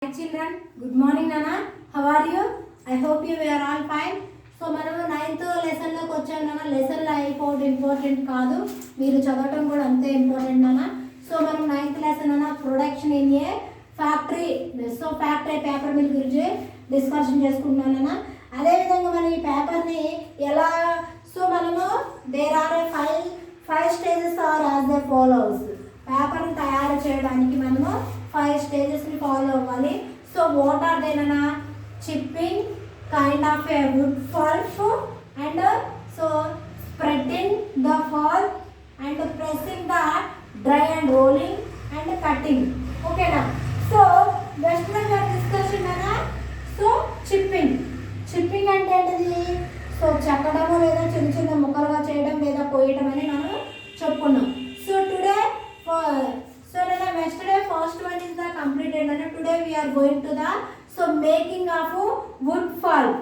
Hi children, good morning Nana. How are you? I hope you are all fine. So మనము 9th లెసన్లోకి వచ్చాము నాన్న. లెసన్లో అయిపోవడం important కాదు, మీరు చదవటం కూడా అంతే ఇంపార్టెంట్ నాన్న. సో మనం 9th లెసన్ అన్న production in a factory. So factory paper mill గురించి డిస్కషన్ చేసుకుంటున్నాను నాన్న. అదేవిధంగా మనం ఈ పేపర్ని ఎలా మనము there are a five stages are as the follows. పేపర్ని తయారు చేయడానికి మనము 5 స్టేజెస్ని ఫాలో అవ్వాలి. సో వాట్ ఆర్ దేనా? Chipping, kind of a wood pulp, and so spreading the pulp and pressing the dry and rolling and cutting. Okay na? So next we are discussing na so chipping అంటే ఏంటిది? So చెక్కడము లేదా చిన్న చిన్న ముక్కలుగా చేయడం లేదా కోయడం అని మనం చెప్పుకున్నాం. So today yesterday first one is the completed and today we are going to the making of wood pulp.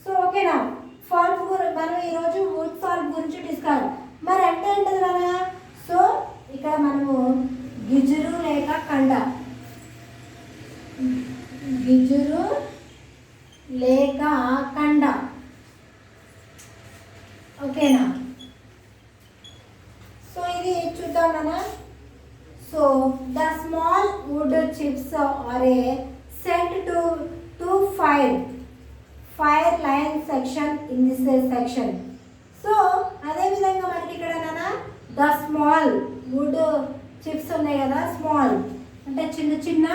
So okay now pulp మనం ఈ రోజు wood pulp గురించి డిస్కస్. మరి అంటే ఏంటది కదా? సో ఇక్కడ మనము గిజురు లేక కండ, గిజురు లేక కండ, ఓకేనా? సో ఇది చూద్దాం నాన్న. So the small wood chips are sent to fire line section in this section. So అదే విధంగా మనకి ఇక్కడ నాన్న the small wood chips ఉన్నాయి కదా, స్మాల్ అంటే చిన్న చిన్న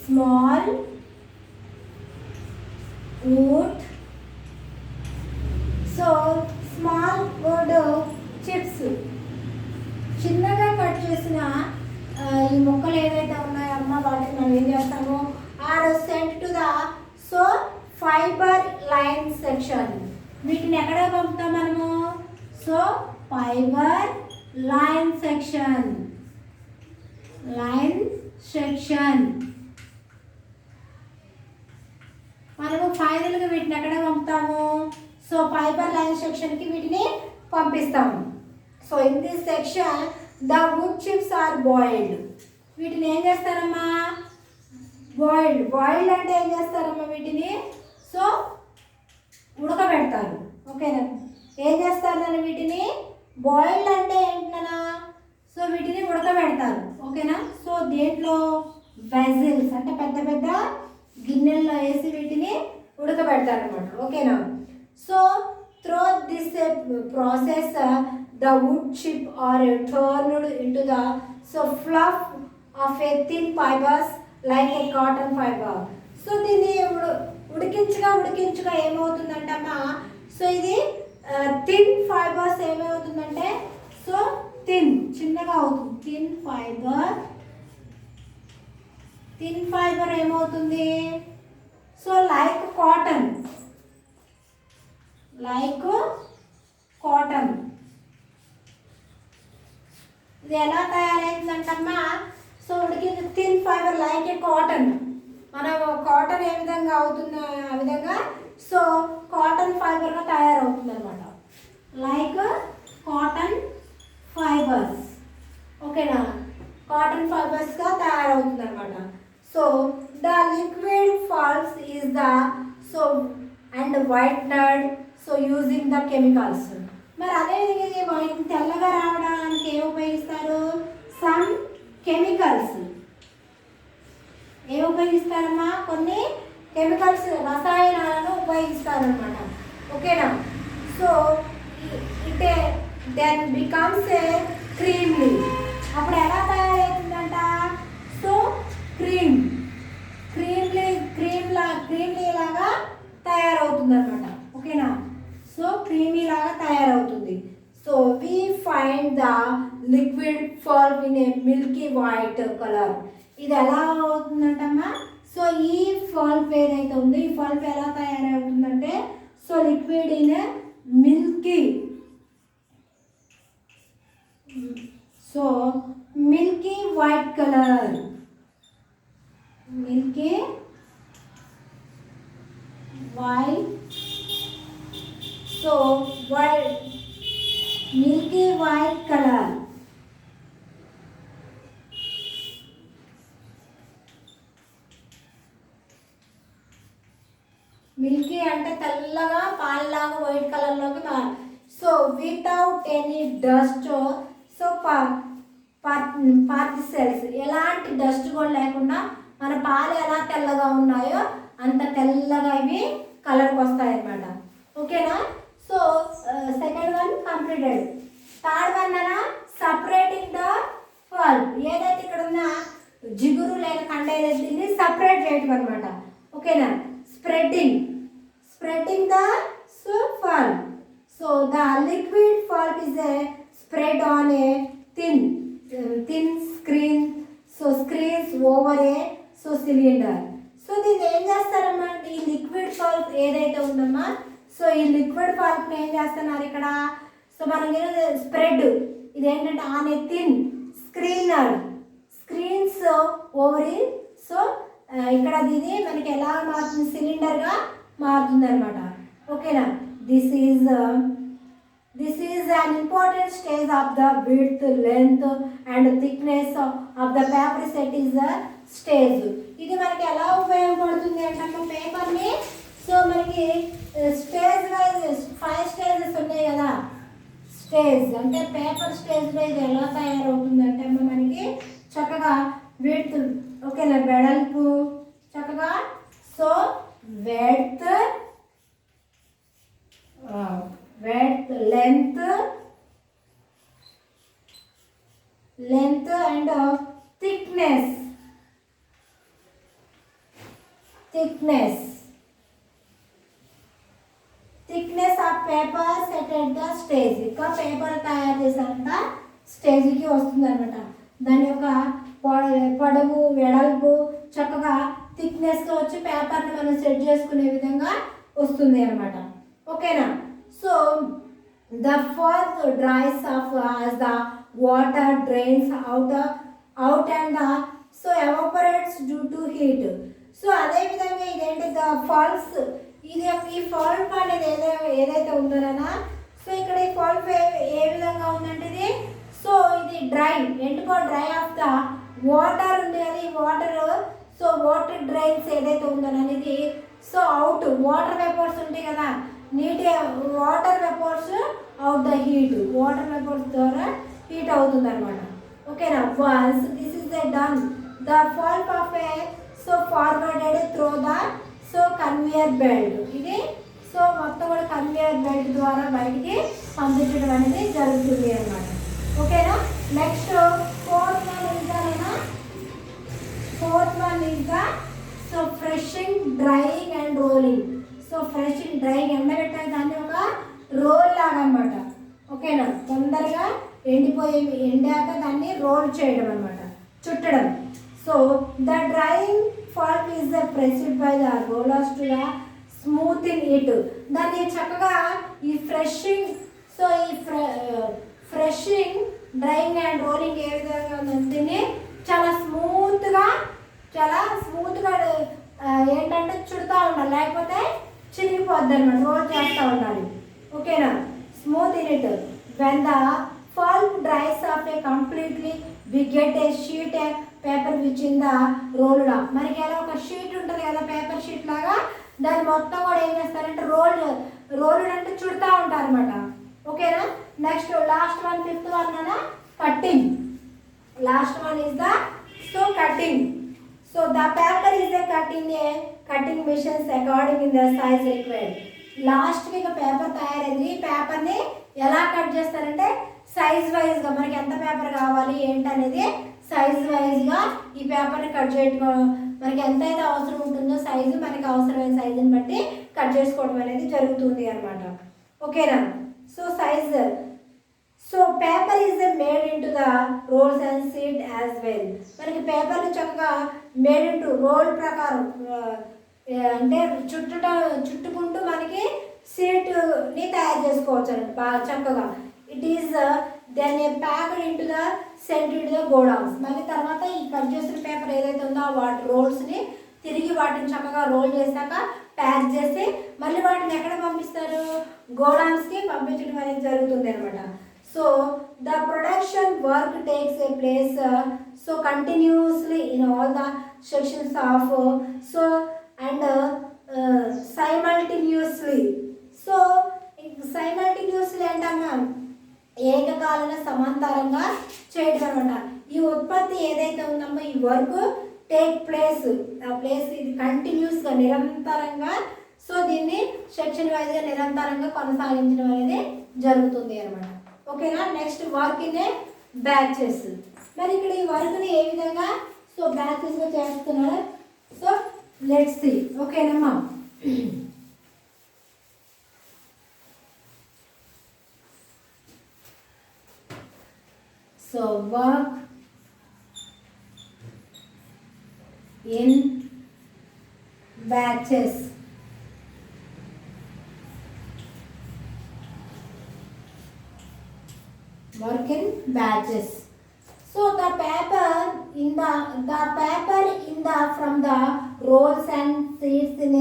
small wood. So small wood chips చిన్నగా కట్ చేసిన ఈ మొక్కలు ఏదైతే ఉన్నాయో అమ్మ వాటిని మనం ఏం చేస్తాము? Are sent to the fibre line section. వీటిని ఎక్కడ పంపుతాం మనము? సో ఫైబర్ లైన్ సెక్షన్, మనము ఫైనల్గా వీటిని ఎక్కడ పంపుతాము? సో ఫైబర్ లైన్ సెక్షన్కి వీటిని పంపిస్తాము. So in this section the wood chips are boiled. వీటిని ఏం చేస్తారమ్మా? బాయిల్డ్ అంటే ఏం చేస్తారమ్మా? వీటిని సో ఉడకబెడతారు. ఓకేనా? ఏం చేస్తారు దాన్ని? వీటిని బాయిల్డ్ అంటే ఏంటన్నా? సో వీటిని ఉడకబెడతారు. ఓకేనా? సో దేంట్లో? వెజిల్స్ అంటే పెద్ద పెద్ద గిన్నెల్లో వేసి వీటిని ఉడకబెడతారు అనమాట. ఓకేనా? So through this process the wood chip are turned into the fluff of a thin fibers like a cotton fiber. So దీన్ని ఉడికించగా ఏమవుతుందంటమ్మా? సో ఇది థిన్ ఫైబర్స్ ఏమవుతుందంటే సో చిన్నగా అవుతుంది. థిన్ ఫైబర్ ఏమవుతుంది? సో లైక్ కాటన్ ఇది ఎలా తయారైందంటమ్మా? సో ఉడికింది thin fiber like a cotton. మనం కాటన్ ఏ విధంగా అవుతుందో ఆ విధంగా సో కాటన్ ఫైబర్గా తయారవుతుంది అనమాట. Like cotton fibers. ఓకేనా? కాటన్ ఫైబర్స్గా తయారవుతుంది అనమాట. So the liquid falls is the and whitened using the chemicals. మరి అదేవిధంగా వాటిని తెల్లగా రావడానికి ఏమి ఉపయోగిస్తారు? Some chemicals. ఏమి ఉపయోగిస్తారమ్మా? కొన్ని కెమికల్స్, రసాయనాలను ఉపయోగిస్తారనమాట. ఓకేనా? So it then becomes a creamy. అప్పుడు ఎలా తయారవుతుందంట? సో క్రీమ్లీ లాగా తయారవుతుంది అనమాట. ఓకేనా? సో క్రీమీ లాగా తయారవుతుంది. So we find the liquid pulp in a milky white colour. ఇది ఎలా అవుతుందంటమ్మా? సో ఈ పల్ప్ ఏదైతే ఉందో ఈ పల్ప్ ఎలా తయారవుతుందంటే so liquid in milky white colour. Milky white. So milky white color. Milky అంటే తెల్లగా పాలలాగా వైట్ కలర్లోకి so without any dust. So particles ఎలాంటి డస్ట్ కూడా లేకుండా మన పాలు ఎలా తెల్లగా ఉన్నాయో అంత తెల్లగా ఇవి కలర్కి వస్తాయి అన్నమాట. ఓకేనా? So second one completed. Third one అనా సపరేటింగ్ ద పల్ప్. ఏదైతే ఇక్కడ ఉన్న జిగురు లేక కండ ఏదైతే దీన్ని సపరేట్ చేయటం అనమాట. ఓకేనా? Spreading the pulp. So the liquid pulp is a spread on a thin screen. So screens over a cylinder. So దీన్ని ఏం చేస్తారమ్మా అంటే ఈ లిక్విడ్ పల్ప్ ఏదైతే ఉందమ్మా, సో ఈ లిక్విడ్ పల్ప్ని ఏం చేస్తున్నారు ఇక్కడ, సో మనకి స్ప్రెడ్ ఇదేంటంటే on a thin screens over. So ఇక్కడ ఇది మనకి ఎలా మారుతుంది, సిలిండర్గా మారుతుంది అనమాట. ఓకేనా? This is an important stage of the width, length and thickness of the paper set is the stage. ఇది మనకి ఎలా ఉపయోగపడుతుంది అంటే పేపర్ని, సో మనకి స్టేజ్ వైజ్ 5 స్టేజెస్ ఉన్నాయి కదా. స్టేజ్ అంటే పేపర్ స్టేజ్ వైజ్ ఎలా తయారవుతుంది అంటే మనకి చక్కగా విడ్త్, ఓకేనా, వెడల్పు చక్కగా, so width, length and thickness of paper set at the stage. ఇక పేపర్ తయారు చేసేంత స్టేజ్కి వస్తుంది అనమాట. దాని యొక్క పొడవు వెడల్పు చక్కగా థిక్నెస్గా వచ్చి పేపర్ని మనం సెట్ చేసుకునే విధంగా వస్తుంది అనమాట. ఓకేనా? So the froth dries off as the water drains out and so evaporates due to heat. So అదే విధంగా ఇదేంటి ద ఫాల్స్, ఇది ఈ ఫాల్ప్ అనేది ఏదైతే ఉందోనా, సో ఇక్కడ ఈ ఫాల్ప్ ఏ విధంగా ఉందంటే ఇది, సో ఇది డ్రై ఆఫ్ ద వాటర్ ఉంది కదా, ఈ వాటర్, సో వాటర్ డ్రైన్స్ ఏదైతే ఉందో అనేది, సో అవుట్ వాటర్ వేపర్స్ ఉంటాయి కదా, నీటి water vapours out the heat, water vapours ద్వారా హీట్ అవుతుంది అనమాట. ఓకేనా? Once this is the done the pulp of A so forwarded through the so conveyor belt. ఇది సో మొత్తం కూడా కన్వేయర్ బెల్ట్ ద్వారా బయటికి పంపించడం అనేది జరుగుతుంది అనమాట. ఓకేనా? Next fourth one is the so pressing, drying and rolling. So pressing, drying ఎండబెట్టాలి దాన్ని ఒక రోల్ లాగా అనమాట. ఓకేనా? తొందరగా ఎండాక దాన్ని రోల్ చేయడం అనమాట, చుట్టడం. So the drying pulp is the pressed by the rollers to the smoothing it. దాన్ని చక్కగా ఈ ఫ్రెషింగ్, సో ఈ ఫ్రెషింగ్, డ్రైయింగ్ అండ్ రోలింగ్ ఏ విధంగా ఉందంటే చాలా స్మూత్గా ఏంటంటే చుడుతూ ఉండాలి, లేకపోతే చిరిగిపోద్ది అనమాట, రోల్ చేస్తూ ఉండాలి. ఓకేనా? Smooth in it. When the pulp dries off a completely we get a sheet a paper which in the rolled off. మనకి ఎలా ఒక షీట్ ఉంటుంది కదా, పేపర్ షీట్ లాగా, దాన్ని మొత్తం కూడా ఏం చేస్తారంటే రోల్డ్ అంటే చుడుతూ ఉంటారు అనమాట. ఓకేనా? Next last one, fifth one అన్న cutting. Last one is the so cutting. So the paper is the cutting machines according in the size required. లాస్ట్కి ఇక పేపర్ తయారైంది, ఈ పేపర్ని ఎలా కట్ చేస్తారంటే సైజ్ వైజ్గా మనకి ఎంత పేపర్ కావాలి ఏంటి అనేది సైజ్ వైజ్గా ఈ పేపర్ని కట్ చేయడం, మనకి ఎంతైతే అవసరం ఉంటుందో సైజు, మనకి అవసరమైన సైజుని బట్టి కట్ చేసుకోవడం అనేది జరుగుతుంది అనమాట. ఓకేనా? So size, so paper is made in to the rolls and sheet as well. మనకి పేపర్ని చక్కగా మేడ్ ఇన్ టు రోల్ ప్రకారం అంటే చుట్టుకుంటూ మనకి సీట్ని తయారు చేసుకోవచ్చు అండి బాగా చక్కగా. It is then packed in to the sent in the godowns. మళ్ళీ తర్వాత ఈ కట్ చేసిన పేపర్ ఏదైతే ఉందో వాటి రోల్స్ని తిరిగి వాటిని చక్కగా రోల్ చేశాక ప్యాక్ చేసి మళ్ళీ వాటిని ఎక్కడ పంపిస్తారు, గోడౌన్స్కి పంపించడం అనేది జరుగుతుంది అనమాట. So the production work takes A place so continuously in all the sections of so and simultaneously place ఇది కంటిన్యూస్గా నిరంతరంగా సో దీన్ని సెక్షన్ వైజ్గా నిరంతరంగా కొనసాగించడం అనేది జరుగుతుంది అనమాట. ఓకేనా. Next work in a batches. మరి ఇక్కడ ఈ వర్క్ని ఏ విధంగా సో బ్యాచెస్గా చేస్తున్నారు సో లెట్స్ సీ. ఓకేనమ్మా. So work in batches. Work in batches. So the paper from the rolls and sheets in a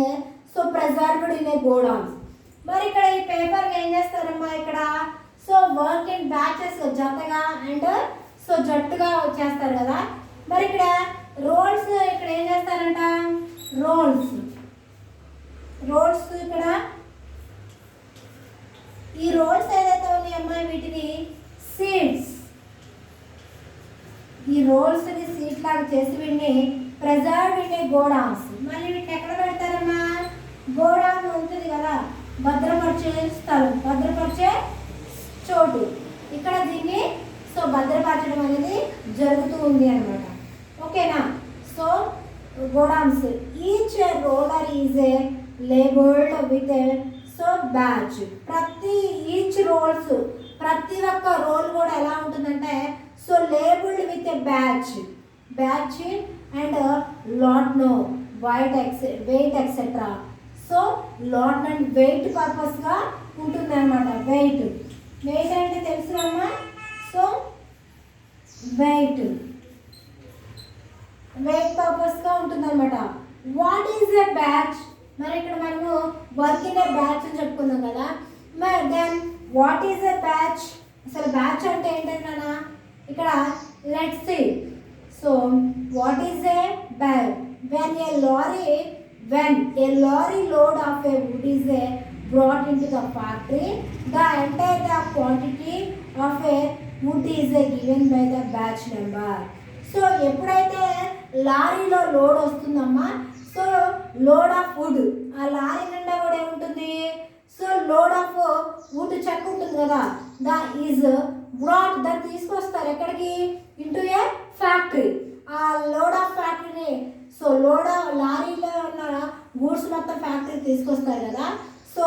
so preserved in a godowns. మరి ఇక్కడ ఈ పేపర్ ఏం చేస్తారమ్మా ఇక్కడ సో వర్క్ ఇన్ బ్యాచెస్ జతగా and so జట్టుగా చేస్తారు కదా. మరి ఇక్కడ రోల్స్ ఇక్కడ ఏం చేస్తారంట రోల్స్ ఇక్కడ ఈ రోల్స్ ఏదైతే ఉన్నాయమ్మా వీటిని సీడ్స్ ఈ రోల్స్ ని సీట్ లాగా చేసి వీటిని ప్రెజర్వ్డ్ ఇన్ ఏ గోడౌన్స్. మళ్ళీ వీటిని ఎక్కడ పెడతారమ్మా గోడౌన్ ఉంటుంది కదా భద్రపరిచే స్థలం భద్రపరిచే చోటు ఇక్కడ దీన్ని సో భద్రపరచడం అనేది జరుగుతూ ఉంది అన్నమాట. ఓకేనా. So godowns each roller is a labelled with a so batch. Each rolls ప్రతి ఒక్క రోల్ కూడా ఎలా ఉంటుందంటే so labelled with a batch and lot no weight etcetera. So lot and weight పర్పస్గా ఉంటుంది అనమాట. వెయిట్ అంటే తెలుసు అమ్మా. సో వెయిట్ పర్పస్గా ఉంటుంది అనమాట. What is a batch. మరి ఇక్కడ మనము వర్క్ ఇన్ ఏ బ్యాచ్ అని చెప్పుకుందాం కదా. మరి then what is a batch అసలు బ్యాచ్ అంటే ఏంటన్నా ఇక్కడ let's see. So what is a batch when a lorry load of a wood is brought into the factory, the entire quantity of a wood is given by the batch number. So ఎప్పుడైతే లారీలో load వస్తుందమ్మా so load of would ఆ lorry నిండా కూడా ఏముంటుంది so load of would చెక్క ఉంటుంది కదా ఈజ్ బ్రాట్ దాన్ని తీసుకొస్తారు ఎక్కడికి ఇంటూ ఏ ఫ్యాక్టరీ. ఆ లోడ్ ఆఫ్ ఫ్యాక్టరీని సో లారీలో ఉన్న గూడ్స్ మొత్తం ఫ్యాక్టరీ తీసుకొస్తారు కదా. సో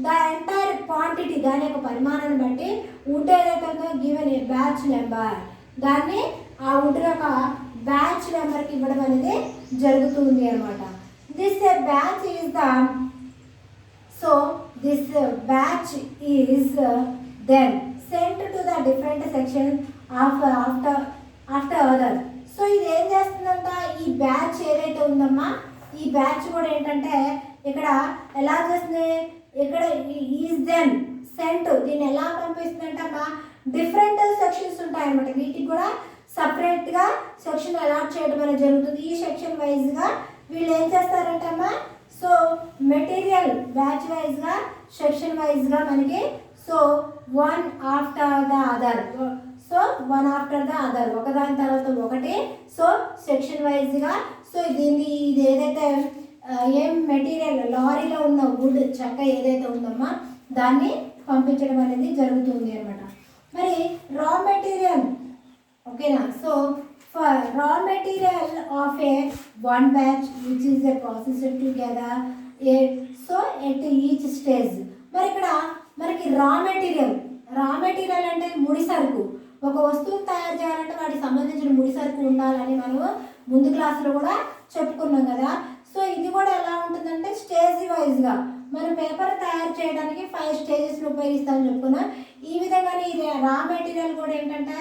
ద ఎంటైర్ క్వాంటిటీ దాని యొక్క పరిమాణాన్ని బట్టి వుడ్ ఏదైతే ఉందో గివెన్ ఏ బ్యాచ్ నెంబర్ దాన్ని ఆ వుడ్ యొక్క బ్యాచ్ నెంబర్కి ఇవ్వడం అనేది జరుగుతుంది అనమాట. This batch is then sent to the different section after other. So ఇది ఏం చేస్తుందంట ఈ బ్యాచ్ ఏదైతే ఉందమ్మా ఈ బ్యాచ్ కూడా ఏంటంటే ఇక్కడ ఎలా చేస్తుంది ఇక్కడ ఈజ్ దెన్ సెంట్ దీన్ని ఎలా పంపిస్తుందంటమ్మా డిఫరెంట్ సెక్షన్స్ ఉంటాయన్నమాట. వీటికి కూడా సపరేట్గా సెక్షన్ అలాట్ చేయడం అనేది జరుగుతుంది. ఈ సెక్షన్ వైజ్గా వీళ్ళు ఏం చేస్తారంటమ్మా సో మెటీరియల్ బ్యాచ్ వైజ్గా సెక్షన్ వైజ్గా మనకి so one after the other ఒకదాని తర్వాత ఒకటి సో సెక్షన్ వైజ్గా సో ఇది ఏదైతే ఏం మెటీరియల్ లారీలో ఉన్న వుడ్ చెక్క ఏదైతే ఉందమ్మా దాన్ని పంపించడం అనేది జరుగుతుంది అనమాట. మరి రా మెటీరియల్ ఓకేనా. So for raw material of A one batch which is a processed together so at each stage. మరి ఇక్కడ మనకి రా మెటీరియల్ అంటే ముడి సరుకు. ఒక వస్తువును తయారు చేయాలంటే వాటికి సంబంధించిన ముడి సరుకు ఉండాలని మనము ముందు క్లాసులో కూడా చెప్పుకున్నాం కదా. సో ఇది కూడా ఎలా ఉంటుందంటే స్టేజ్ వైజ్గా మనం పేపర్ తయారు చేయడానికి 5 స్టేజెస్ని ఉపయోగిస్తామని చెప్పుకున్నాం. ఈ విధంగానే ఇది రా మెటీరియల్ కూడా ఏంటంటే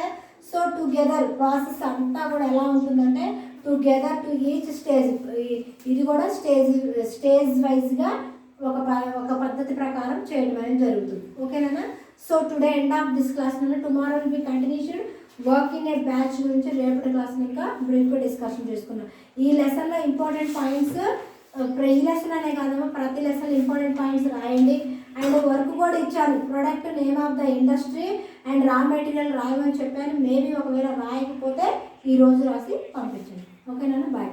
సో టుగెదర్ ప్రాసెస్ అంతా కూడా ఎలా ఉంటుందంటే టుగెదర్ టు ఈచ్ స్టేజ్ ఇది కూడా స్టేజ్ వైజ్గా ఒక పద్ధతి ప్రకారం చేయడం అనేది జరుగుతుంది. ఓకేనా. So today end of this class tomorrow will be continuation work in a batch గురించి రేపటి క్లాస్ ఇంకా బ్రీఫ్గా డిస్కషన్ చేసుకున్నాం. ఈ లెసన్లో ఇంపార్టెంట్ పాయింట్స్ ఈ లెసన్ అనే కాదమ్మా ప్రతి లెసన్ ఇంపార్టెంట్ పాయింట్స్ రాయండి. అండ్ వర్క్ కూడా ఇచ్చాను product name of the industry and raw material రాయమని చెప్పాను. మేబీ ఒకవేళ రాయకపోతే ఈరోజు రాసి పంపించండి. ఓకేనా. బాయ్.